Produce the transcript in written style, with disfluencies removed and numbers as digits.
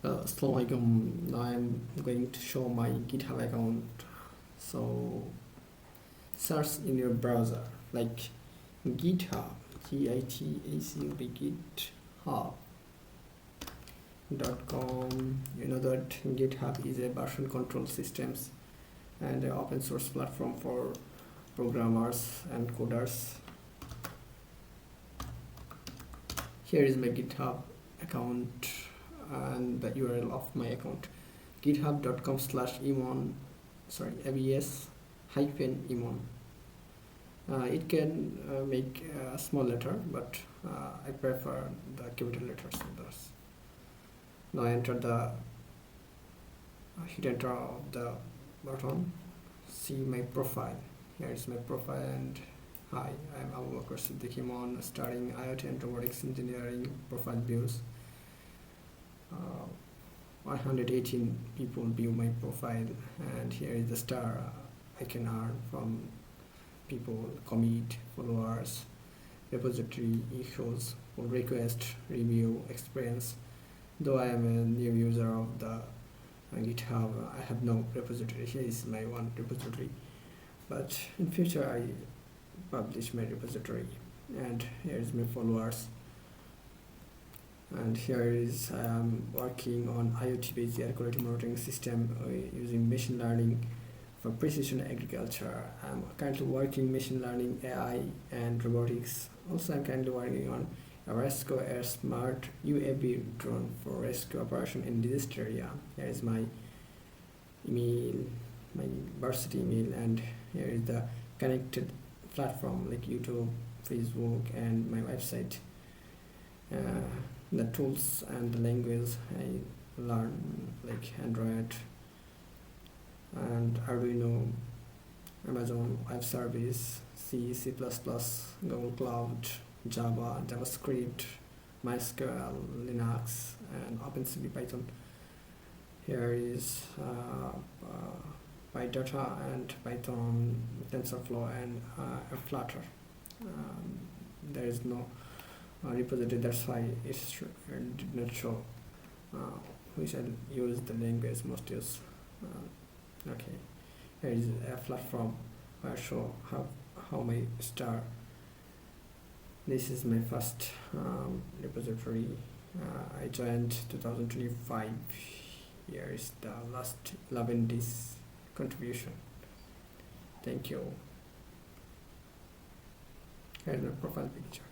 Assalamualaikum. Now I'm going to show my GitHub account. So search in your browser like GitHub, GitHub, GitHub.com. You know that GitHub is a version control systems and an open source platform for programmers and coders. Here is my GitHub account and the URL of my account, github.com/emon, abs -emon. It can make a small letter, but I prefer the capital letters of those. Now I enter the hit enter of the button. See my profile. Here is my profile, and hi, I am Abu Bakr Siddiq EMON, studying IoT and robotics engineering. Profile views. 118 people view my profile, and here is the star I can earn from people, commit, followers, repository, issues, pull request, review, experience. Though I am a new user of the GitHub, I have no repository. Here is my one repository, but in future I publish my repository. And here is my followers. And here is I am working on IoT-based air quality monitoring system using machine learning for precision agriculture. I'm currently working machine learning, AI, and robotics. Also, I'm currently working on a rescue air smart UAV drone for rescue operation in disaster area. Here is my email, my varsity email, and here is the connected platform like YouTube, Facebook, and my website. The tools and the language I learn like Android and Arduino, Amazon Web Service, C, C++, Google Cloud, Java, JavaScript, MySQL, Linux, and OpenCV Python. Here is PyData and Python, TensorFlow, and Flutter. There is no repository, that's why it did not show which I use the language most use. Okay, here is a platform where I show how my star. This is my first repository. I joined 2025. Here is the last 11 days contribution. Thank you. Here's my profile picture.